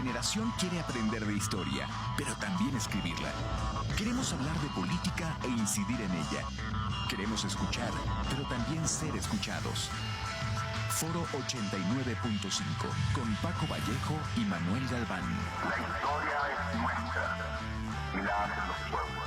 generación quiere aprender de historia, pero también escribirla. Queremos hablar de política e incidir en ella. Queremos escuchar, pero también ser escuchados. Foro 89.5, con Paco Vallejo y Manuel Galván. La historia es nuestra y la hacen los pueblos.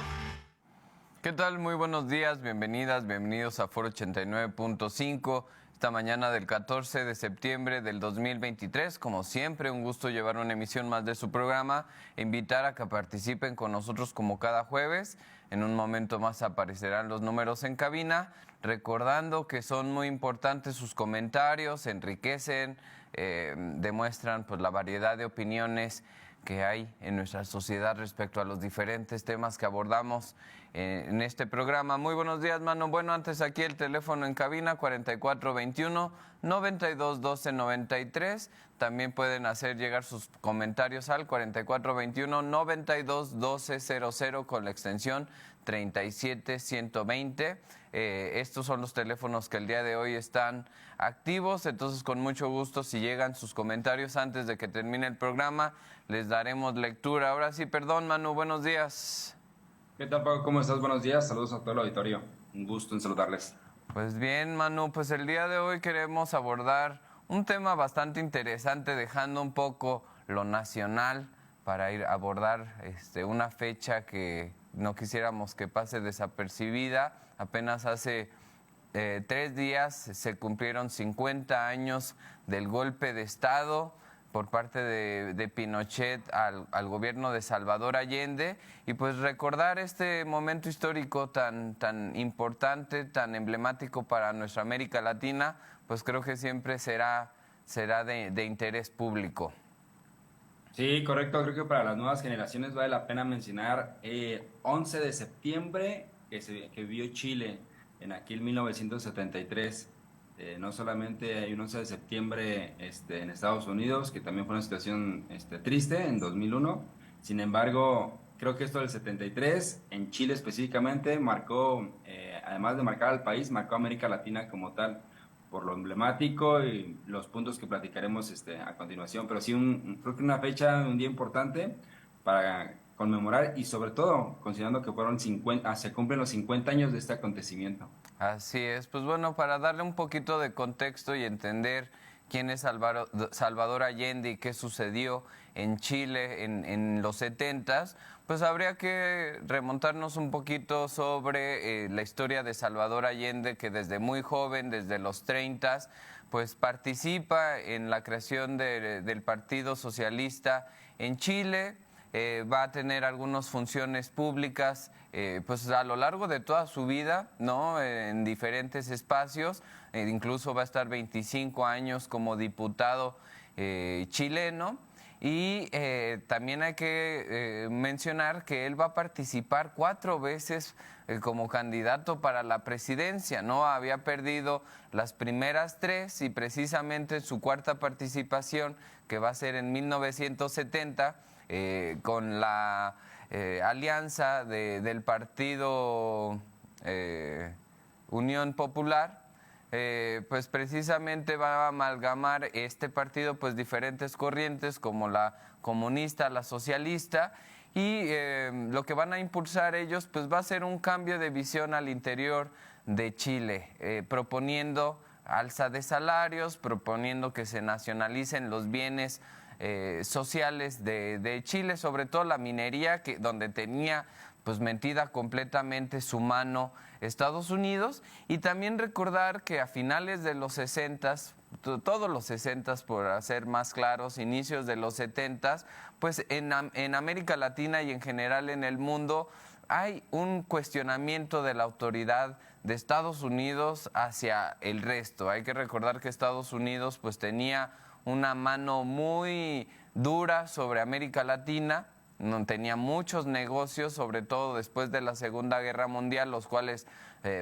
¿Qué tal? Muy buenos días, bienvenidos a Foro 89.5. Esta mañana del 14 de septiembre del 2023, como siempre, un gusto llevar una emisión más de su programa e invitar a que participen con nosotros como cada jueves. En un momento más aparecerán los números en cabina, recordando que son muy importantes sus comentarios, enriquecen, demuestran pues la variedad de opiniones que hay en nuestra sociedad respecto a los diferentes temas que abordamos en este programa. Muy buenos días, Mano. Bueno, antes aquí el teléfono en cabina 4421-921293. También pueden hacer llegar sus comentarios al 4421-921200 con la extensión 37120. Estos son los teléfonos que el día de hoy están activos, entonces con mucho gusto si llegan sus comentarios antes de que termine el programa, les daremos lectura. Ahora sí, perdón, Manu, buenos días. ¿Qué tal, Paco? ¿Cómo estás? Buenos días, saludos a todo el auditorio. Un gusto en saludarles. Pues bien, Manu, pues el día de hoy queremos abordar un tema bastante interesante, dejando un poco lo nacional para ir a abordar una fecha que no quisiéramos que pase desapercibida. Apenas hace 3 días se cumplieron 50 años del golpe de Estado por parte de Pinochet al gobierno de Salvador Allende, y pues recordar este momento histórico tan importante, tan emblemático para nuestra América Latina, pues creo que siempre será de interés público. Sí, correcto. Creo que para las nuevas generaciones vale la pena mencionar 11 de septiembre que vivió Chile en aquel 1973. No solamente hay un 11 de septiembre en Estados Unidos, que también fue una situación triste en 2001. Sin embargo, creo que esto del 73, en Chile específicamente, marcó, además de marcar al país, marcó a América Latina como tal, por lo emblemático y los puntos que platicaremos a continuación. Pero sí, creo que una fecha, un día importante para conmemorar y sobre todo considerando que se cumplen los 50 años de este acontecimiento. Así es, pues bueno, para darle un poquito de contexto y entender quién es Salvador Allende y qué sucedió en Chile en los 70s, pues habría que remontarnos un poquito sobre la historia de Salvador Allende, que desde muy joven, desde los 30s, pues participa en la creación del Partido Socialista en Chile. Va a tener algunas funciones públicas pues a lo largo de toda su vida, ¿no? En diferentes espacios, incluso va a estar 25 años como diputado chileno. Y también hay que mencionar que él va a participar 4 veces como candidato para la presidencia, ¿no? Había perdido las primeras 3 y precisamente su cuarta participación, que va a ser en 1970, con la alianza del partido Unión Popular, pues precisamente va a amalgamar este partido pues diferentes corrientes como la comunista, la socialista, y lo que van a impulsar ellos pues va a ser un cambio de visión al interior de Chile, proponiendo alza de salarios, proponiendo que se nacionalicen los bienes sociales de Chile, sobre todo la minería, donde tenía pues metida completamente su mano Estados Unidos. Y también recordar que a finales de los 60s, todos los 60s por ser más claros, inicios de los 70s, pues en América Latina y en general en el mundo hay un cuestionamiento de la autoridad de Estados Unidos hacia el resto. Hay que recordar que Estados Unidos pues tenía una mano muy dura sobre América Latina, tenía muchos negocios, sobre todo después de la Segunda Guerra Mundial, los cuales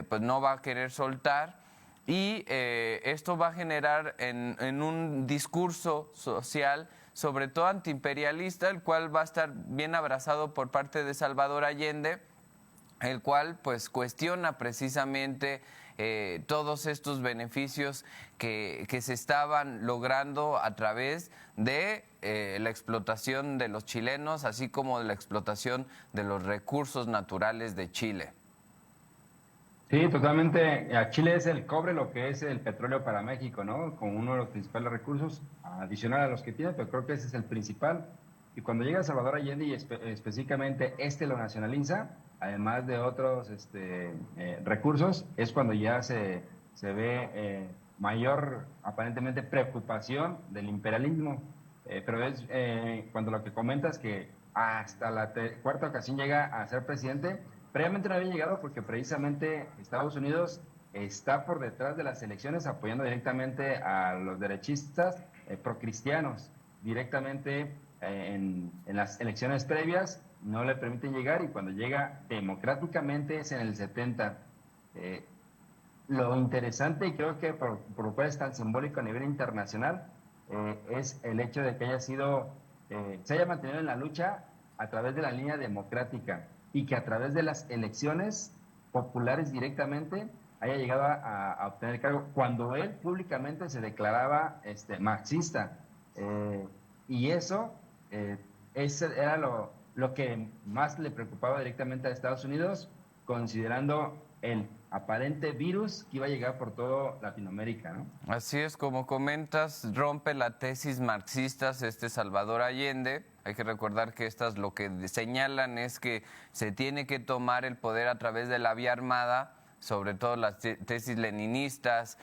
pues no va a querer soltar, y esto va a generar en un discurso social, sobre todo antiimperialista, el cual va a estar bien abrazado por parte de Salvador Allende, el cual pues cuestiona precisamente todos estos beneficios que se estaban logrando a través de la explotación de los chilenos, así como de la explotación de los recursos naturales de Chile. Sí, totalmente. A Chile es el cobre lo que es el petróleo para México, ¿no? Como uno de los principales recursos, adicional a los que tiene, pero creo que ese es el principal. Y cuando llega Salvador Allende y específicamente lo nacionaliza, además de otros recursos, es cuando ya se ve mayor, aparentemente, preocupación del imperialismo. Pero es cuando lo que comentas que hasta la cuarta ocasión llega a ser presidente. Previamente no había llegado porque precisamente Estados Unidos está por detrás de las elecciones apoyando directamente a los derechistas procristianos. Directamente en las elecciones previas no le permiten llegar y cuando llega democráticamente es en el 70. Lo interesante y creo que por lo cual es tan simbólico a nivel internacional es el hecho de que se haya mantenido en la lucha a través de la línea democrática y que a través de las elecciones populares directamente haya llegado a obtener el cargo cuando él públicamente se declaraba marxista. Y eso era lo que más le preocupaba directamente a Estados Unidos, considerando el aparente virus que iba a llegar por todo Latinoamérica, ¿no? Así es, como comentas, rompe la tesis marxistas Salvador Allende. Hay que recordar que estas lo que señalan es que se tiene que tomar el poder a través de la vía armada, sobre todo las tesis leninistas,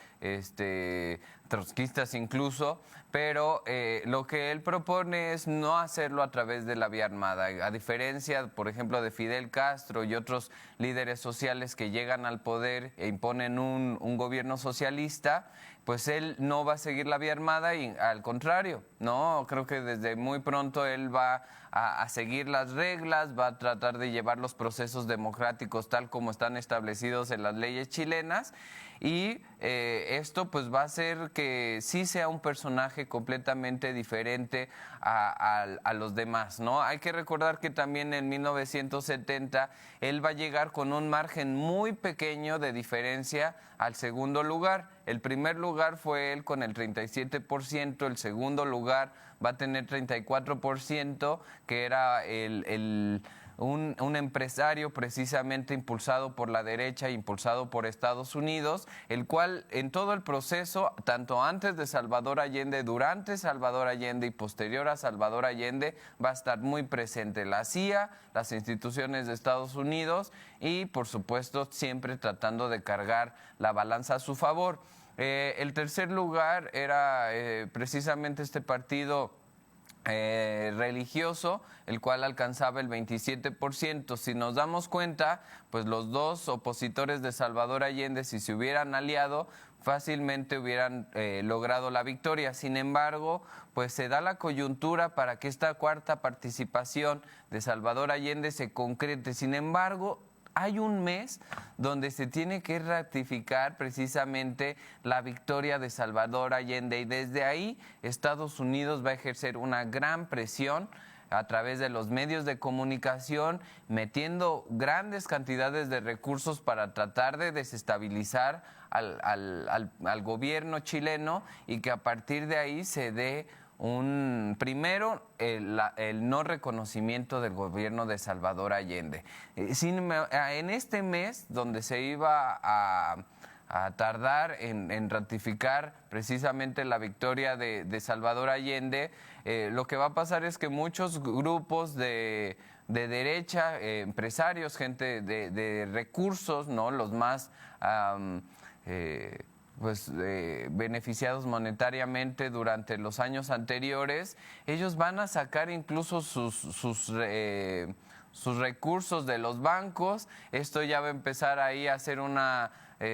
trotskistas incluso, pero lo que él propone es no hacerlo a través de la vía armada, a diferencia, por ejemplo, de Fidel Castro y otros líderes sociales que llegan al poder e imponen un gobierno socialista. Pues él no va a seguir la vía armada y al contrario, ¿no? Creo que desde muy pronto él va a seguir las reglas, va a tratar de llevar los procesos democráticos tal como están establecidos en las leyes chilenas y esto pues va a hacer que sí sea un personaje completamente diferente a los demás, ¿no? Hay que recordar que también en 1970 él va a llegar con un margen muy pequeño de diferencia al segundo lugar. El primer lugar fue él con el 37%, el segundo lugar va a tener 34%, que era un empresario precisamente impulsado por la derecha, impulsado por Estados Unidos, el cual en todo el proceso, tanto antes de Salvador Allende, durante Salvador Allende y posterior a Salvador Allende, va a estar muy presente la CIA, las instituciones de Estados Unidos y, por supuesto, siempre tratando de cargar la balanza a su favor. El tercer lugar era precisamente este partido religioso, el cual alcanzaba el 27%. Si nos damos cuenta, pues los dos opositores de Salvador Allende, si se hubieran aliado, fácilmente hubieran logrado la victoria. Sin embargo, pues se da la coyuntura para que esta cuarta participación de Salvador Allende se concrete. Sin embargo, hay un mes donde se tiene que ratificar precisamente la victoria de Salvador Allende y desde ahí Estados Unidos va a ejercer una gran presión a través de los medios de comunicación, metiendo grandes cantidades de recursos para tratar de desestabilizar al gobierno chileno y que a partir de ahí se dé el no reconocimiento del gobierno de Salvador Allende. En este mes, donde se iba a tardar en ratificar precisamente la victoria de Salvador Allende, lo que va a pasar es que muchos grupos de derecha, empresarios, gente de recursos, ¿no? Los más beneficiados monetariamente durante los años anteriores, ellos van a sacar incluso sus recursos de los bancos. Esto ya va a empezar ahí a hacer una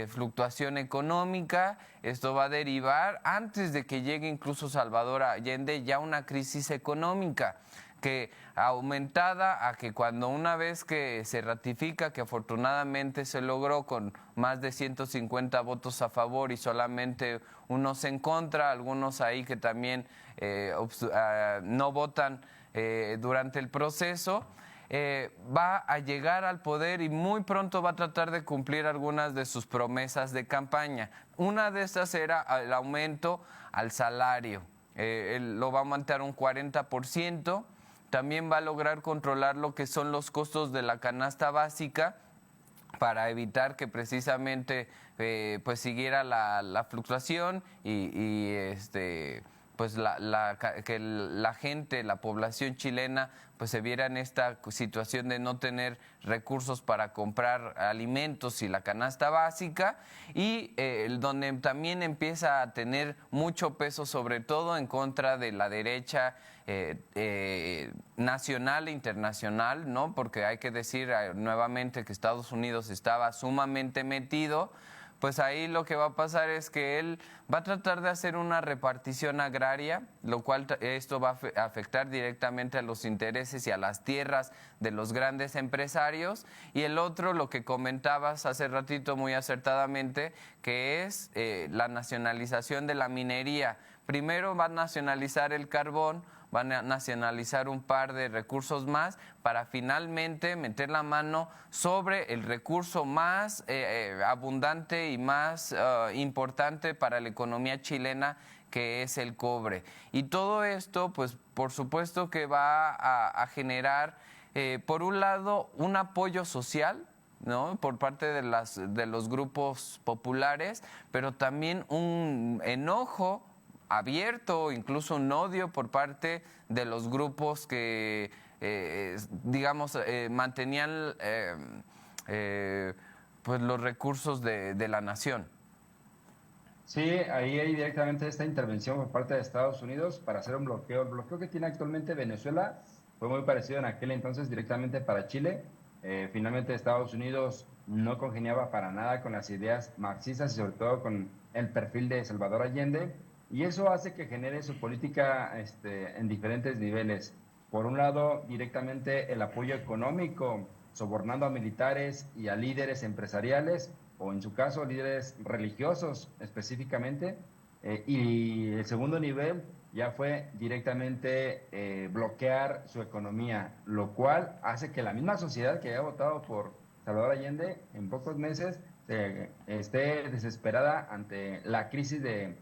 fluctuación económica. Esto va a derivar, antes de que llegue incluso Salvador Allende, ya una crisis económica que aumentada a que cuando una vez que se ratifica, que afortunadamente se logró con más de 150 votos a favor y solamente unos en contra, algunos ahí que también no votan durante el proceso, va a llegar al poder y muy pronto va a tratar de cumplir algunas de sus promesas de campaña. Una de estas era el aumento al salario. Él lo va a aumentar un 40%. También va a lograr controlar lo que son los costos de la canasta básica para evitar que precisamente pues siguiera la fluctuación y pues que la gente, la población chilena, pues se viera en esta situación de no tener recursos para comprar alimentos y la canasta básica, y donde también empieza a tener mucho peso, sobre todo en contra de la derecha nacional e internacional, ¿no? Porque hay que decir nuevamente que Estados Unidos estaba sumamente metido. Pues ahí lo que va a pasar es que él va a tratar de hacer una repartición agraria, lo cual esto va a afectar directamente a los intereses y a las tierras de los grandes empresarios. Y el otro, lo que comentabas hace ratito muy acertadamente, que es la nacionalización de la minería. Primero va a nacionalizar el carbón, van a nacionalizar un par de recursos más para finalmente meter la mano sobre el recurso más abundante y más importante para la economía chilena, que es el cobre. Y todo esto, pues por supuesto que va a generar, por un lado, un apoyo social, ¿no?, por parte de los grupos populares, pero también un enojo abierto, incluso un odio por parte de los grupos que, mantenían pues los recursos de la nación. Sí, ahí hay directamente esta intervención por parte de Estados Unidos para hacer un bloqueo. El bloqueo que tiene actualmente Venezuela fue muy parecido en aquel entonces directamente para Chile. Finalmente Estados Unidos no congeniaba para nada con las ideas marxistas y sobre todo con el perfil de Salvador Allende, y eso hace que genere su política en diferentes niveles. Por un lado, directamente el apoyo económico, sobornando a militares y a líderes empresariales, o en su caso líderes religiosos específicamente. Y el segundo nivel ya fue directamente bloquear su economía, lo cual hace que la misma sociedad que había votado por Salvador Allende en pocos meses esté desesperada ante la crisis de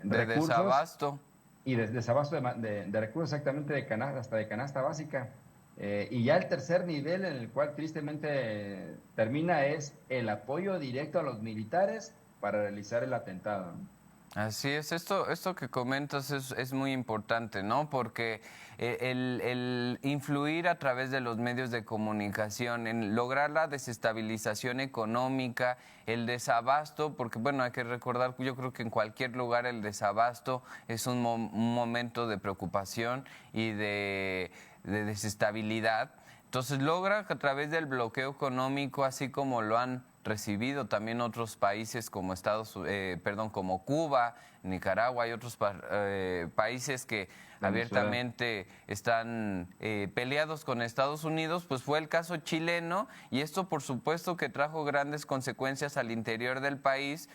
recursos Desabasto. y de desabasto de recursos, exactamente de canasta, hasta de canasta básica. Y ya el tercer nivel en el cual tristemente termina es el apoyo directo a los militares para realizar el atentado. Así es, esto que comentas es muy importante, ¿no? Porque el influir a través de los medios de comunicación, en lograr la desestabilización económica, el desabasto, porque bueno, hay que recordar, yo creo que en cualquier lugar el desabasto es un momento de preocupación y de desestabilidad. Entonces logra que a través del bloqueo económico, así como lo han recibido también otros países como como Cuba, Nicaragua y otros países que abiertamente están peleados con Estados Unidos, pues fue el caso chileno, y esto por supuesto que trajo grandes consecuencias al interior del país,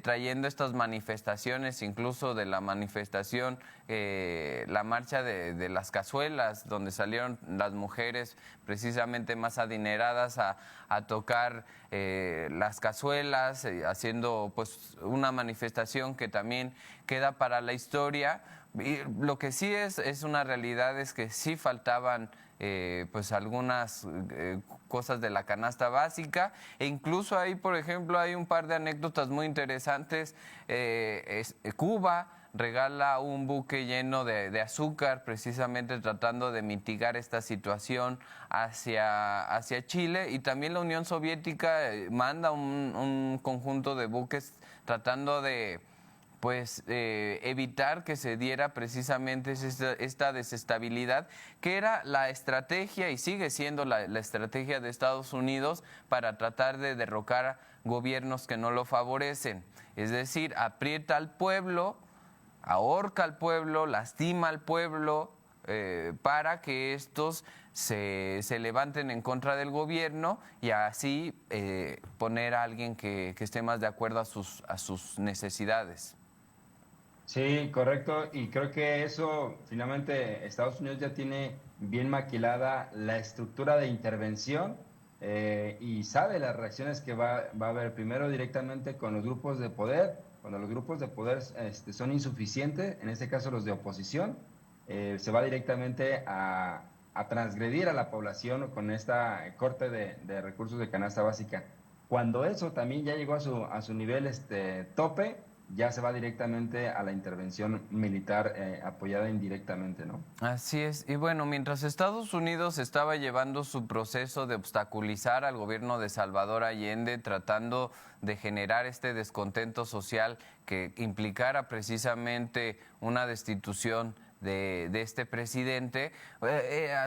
trayendo estas manifestaciones, incluso de la manifestación, la marcha de las cazuelas, donde salieron las mujeres precisamente más adineradas a tocar las cazuelas, haciendo pues una manifestación que también queda para la historia. Y lo que sí es una realidad es que sí faltaban pues algunas cosas de la canasta básica, e incluso ahí, por ejemplo, hay un par de anécdotas muy interesantes. Cuba regala un buque lleno de azúcar, precisamente tratando de mitigar esta situación hacia Chile, y también la Unión Soviética manda un conjunto de buques tratando de evitar que se diera precisamente esta desestabilidad, que era la estrategia y sigue siendo la estrategia de Estados Unidos para tratar de derrocar gobiernos que no lo favorecen. Es decir, aprieta al pueblo, ahorca al pueblo, lastima al pueblo, para que estos se levanten en contra del gobierno y así poner a alguien que esté más de acuerdo a sus necesidades. Sí, correcto. Y creo que eso, finalmente, Estados Unidos ya tiene bien maquilada la estructura de intervención y sabe las reacciones que va a haber primero directamente con los grupos de poder. Cuando los grupos de poder son insuficientes, en este caso los de oposición, se va directamente a transgredir a la población con esta corte de recursos de canasta básica. Cuando eso también ya llegó a su nivel tope, ya se va directamente a la intervención militar apoyada indirectamente, ¿no? Así es. Y bueno, mientras Estados Unidos estaba llevando su proceso de obstaculizar al gobierno de Salvador Allende, tratando de generar este descontento social que implicara precisamente una destitución de este presidente,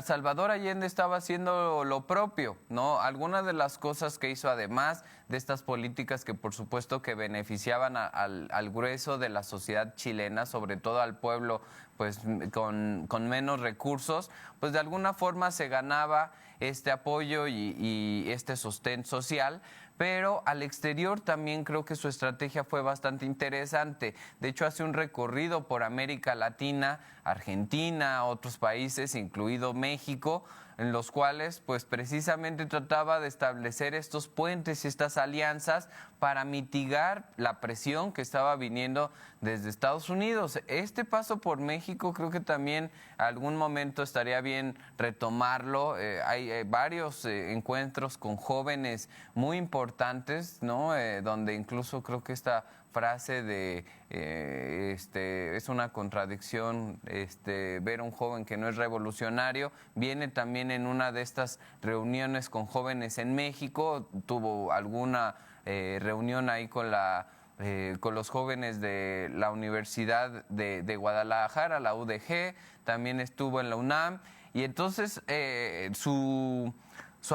Salvador Allende estaba haciendo lo propio, ¿no? Algunas de las cosas que hizo, además de estas políticas que por supuesto que beneficiaban al grueso de la sociedad chilena, sobre todo al pueblo pues con menos recursos, pues de alguna forma se ganaba este apoyo y este sostén social, pero al exterior también creo que su estrategia fue bastante interesante. De hecho, hace un recorrido por América Latina, Argentina, otros países, incluido México, en los cuales pues precisamente trataba de establecer estos puentes y estas alianzas para mitigar la presión que estaba viniendo desde Estados Unidos. Este paso por México creo que también algún momento estaría bien retomarlo. Hay varios encuentros con jóvenes muy importantes, ¿no? Donde incluso creo que esta frase de es una contradicción ver a un joven que no es revolucionario, viene también en una de estas reuniones con jóvenes en México, tuvo alguna reunión ahí con los jóvenes de la Universidad de Guadalajara, la UDG, también estuvo en la UNAM, y entonces su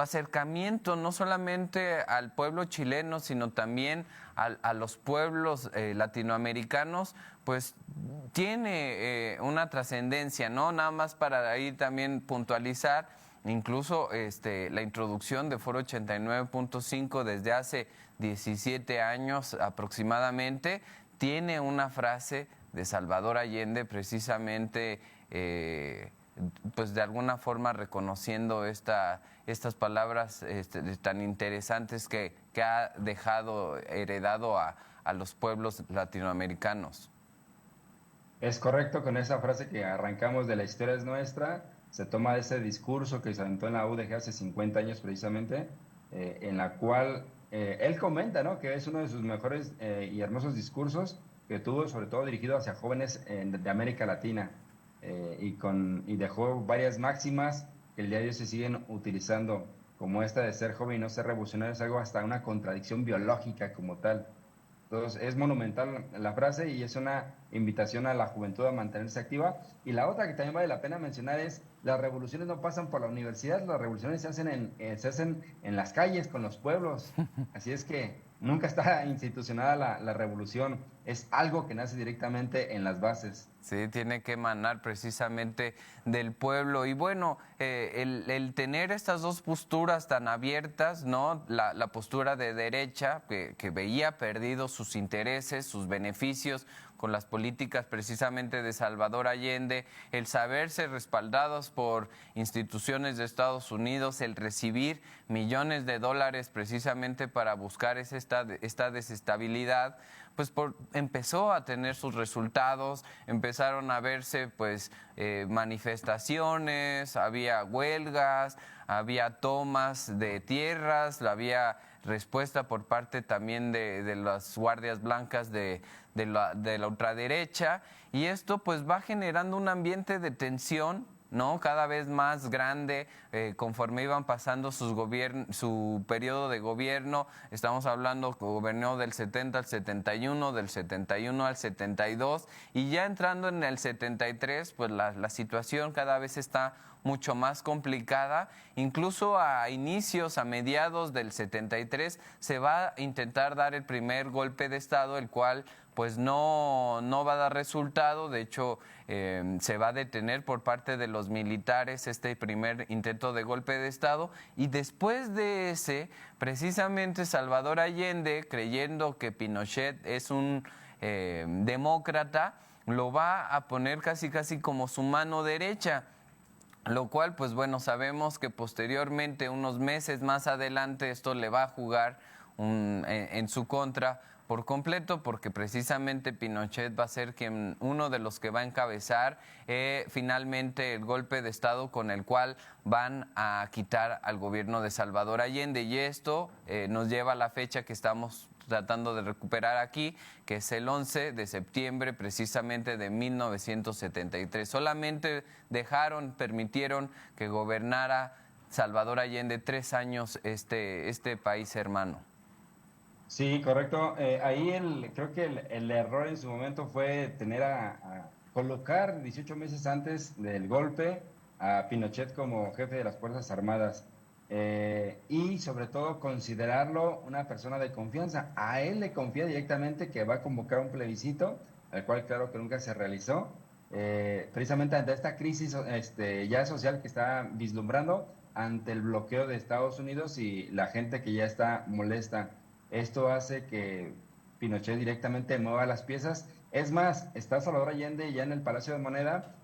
acercamiento no solamente al pueblo chileno, sino también a los pueblos latinoamericanos, pues tiene una trascendencia, ¿no? Nada más para ahí también puntualizar, incluso la introducción de Foro 89.5 desde hace 17 años aproximadamente, tiene una frase de Salvador Allende precisamente pues de alguna forma reconociendo estas palabras tan interesantes que ha dejado heredado a los pueblos latinoamericanos. Es correcto, con esa frase que arrancamos de la historia es nuestra, se toma ese discurso que se aventó en la UDG hace 50 años precisamente, en la cual él comenta, ¿no?, que es uno de sus mejores y hermosos discursos que tuvo, sobre todo dirigido hacia jóvenes de América Latina, y dejó varias máximas que el día de hoy se siguen utilizando, como esta de ser joven y no ser revolucionario, es algo hasta una contradicción biológica como tal. Entonces, es monumental la frase y es una invitación a la juventud a mantenerse activa. Y la otra que también vale la pena mencionar es, las revoluciones no pasan por la universidad, las revoluciones se hacen en las calles, con los pueblos. Así es que nunca está institucionada la revolución, es algo que nace directamente en las bases. Sí, tiene que emanar precisamente del pueblo. Y bueno, el tener estas dos posturas tan abiertas, ¿no? La postura de derecha, que veía perdidos sus intereses, sus beneficios con las políticas precisamente de Salvador Allende, el saberse respaldados por instituciones de Estados Unidos, el recibir millones de dólares precisamente para buscar esta desestabilidad, pues empezó a tener sus resultados, empezaron a verse pues manifestaciones, había huelgas, había tomas de tierras, había respuesta por parte también de las guardias blancas de la ultraderecha, y esto pues va generando un ambiente de tensión, ¿no?, cada vez más grande conforme iban pasando su periodo de gobierno. Estamos hablando que gobernó del 70 al 71, del 71 al 72, y ya entrando en el 73, pues la situación cada vez está mucho más complicada. Incluso a mediados del 73, se va a intentar dar el primer golpe de Estado, el cual pues no va a dar resultado. De hecho, se va a detener por parte de los militares este primer intento de golpe de Estado, y después de ese, precisamente Salvador Allende, creyendo que Pinochet es un demócrata, lo va a poner casi como su mano derecha. Lo cual, pues bueno, sabemos que posteriormente, unos meses más adelante, esto le va a jugar en su contra por completo, porque precisamente Pinochet va a ser uno de los que va a encabezar finalmente el golpe de Estado con el cual van a quitar al gobierno de Salvador Allende. Y esto nos lleva a la fecha que estamos tratando de recuperar aquí, que es el 11 de septiembre precisamente de 1973. Solamente permitieron que gobernara Salvador Allende 3 años este país hermano. Sí, correcto. Ahí creo que el error en su momento fue tener a colocar 18 meses antes del golpe a Pinochet como jefe de las Fuerzas Armadas. Y sobre todo considerarlo una persona de confianza. A él le confía directamente que va a convocar un plebiscito, al cual claro que nunca se realizó, precisamente ante esta crisis ya social que está vislumbrando ante el bloqueo de Estados Unidos y la gente que ya está molesta. Esto hace que Pinochet directamente mueva las piezas. Es más, está Salvador Allende ya en el Palacio de Moneda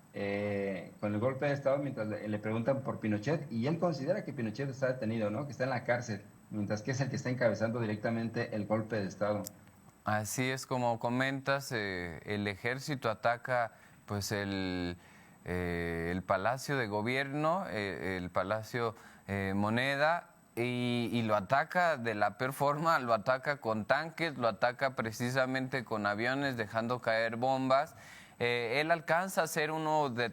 con el golpe de Estado mientras le preguntan por Pinochet y él considera que Pinochet está detenido, ¿no? Que está en la cárcel, mientras que es el que está encabezando directamente el golpe de Estado. Así es como comentas, el ejército ataca pues el Palacio de Gobierno, el Palacio Moneda, y lo ataca de la peor forma, lo ataca con tanques, lo ataca precisamente con aviones, dejando caer bombas. Él alcanza a hacer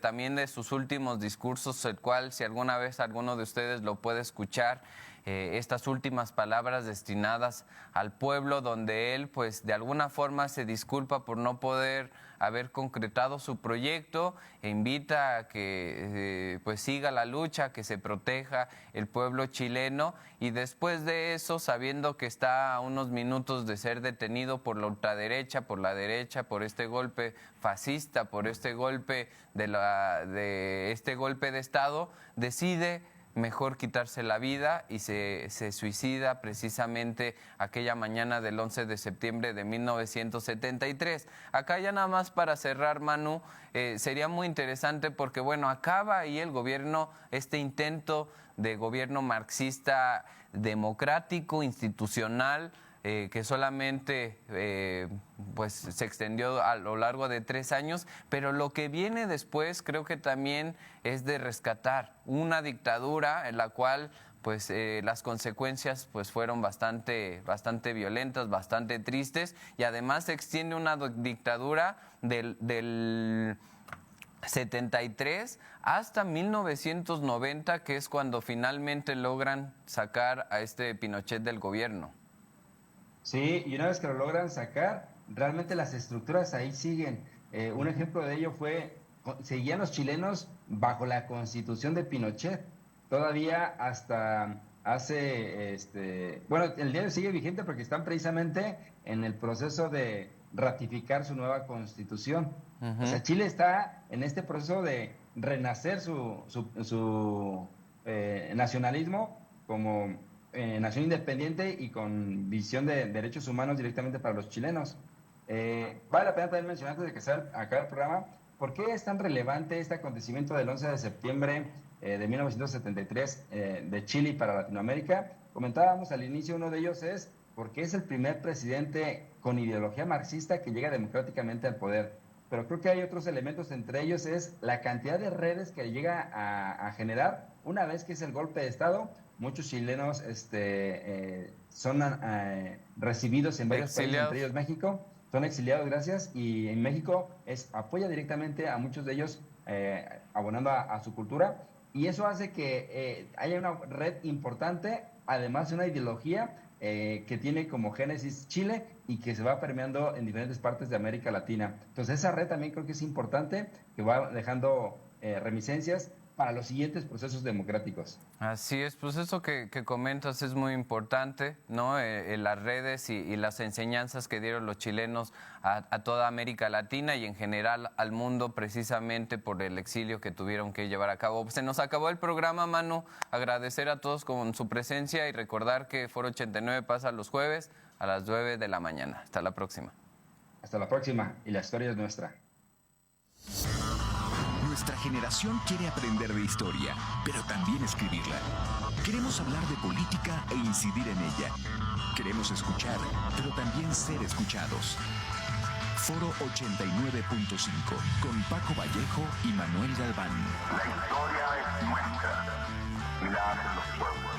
también de sus últimos discursos, el cual si alguna vez alguno de ustedes lo puede escuchar, estas últimas palabras destinadas al pueblo, donde él pues de alguna forma se disculpa por no poder haber concretado su proyecto e invita a que pues siga la lucha, que se proteja el pueblo chileno, y después de eso, sabiendo que está a unos minutos de ser detenido por la ultraderecha, por este golpe fascista, por este golpe de este golpe de Estado, decide mejor quitarse la vida y se suicida precisamente aquella mañana del 11 de septiembre de 1973. Acá ya nada más para cerrar, Manu, sería muy interesante porque, bueno, acaba ahí el gobierno, este intento de gobierno marxista democrático, institucional, que solamente pues se extendió a lo largo de 3 años, pero lo que viene después creo que también es de rescatar una dictadura en la cual pues las consecuencias pues fueron bastante violentas, bastante tristes, y además se extiende una dictadura del 73 hasta 1990, que es cuando finalmente logran sacar a este Pinochet del gobierno. Sí, y una vez que lo logran sacar, realmente las estructuras ahí siguen. Un ejemplo de ello seguían los chilenos bajo la constitución de Pinochet, todavía hasta bueno, el día de hoy sigue vigente porque están precisamente en el proceso de ratificar su nueva constitución. O sea, Chile está en este proceso de renacer su nacionalismo como nación independiente y con visión de derechos humanos directamente para los chilenos. Vale la pena también mencionar antes de que sea acá el programa, ¿por qué es tan relevante este acontecimiento del 11 de septiembre de 1973 de Chile para Latinoamérica? Comentábamos al inicio, uno de ellos es porque es el primer presidente con ideología marxista que llega democráticamente al poder. Pero creo que hay otros elementos, entre ellos es la cantidad de redes que llega a generar una vez que es el golpe de Estado. Muchos chilenos son recibidos en varios países, entre ellos México, son exiliados, gracias, y en México apoya directamente a muchos de ellos abonando a su cultura, y eso hace que haya una red importante, además de una ideología que tiene como génesis Chile y que se va permeando en diferentes partes de América Latina. Entonces esa red también creo que es importante, que va dejando reminiscencias para los siguientes procesos democráticos. Así es, pues eso que comentas es muy importante, ¿no? Las redes y las enseñanzas que dieron los chilenos a toda América Latina y en general al mundo, precisamente por el exilio que tuvieron que llevar a cabo. Se nos acabó el programa, Manu. Agradecer a todos con su presencia y recordar que Foro 89 pasa los jueves a las 9 de la mañana. Hasta la próxima. Hasta la próxima y la historia es nuestra. Nuestra generación quiere aprender de historia, pero también escribirla. Queremos hablar de política e incidir en ella. Queremos escuchar, pero también ser escuchados. Foro 89.5 con Paco Vallejo y Manuel Galván. La historia es nuestra y la hacen los pueblos.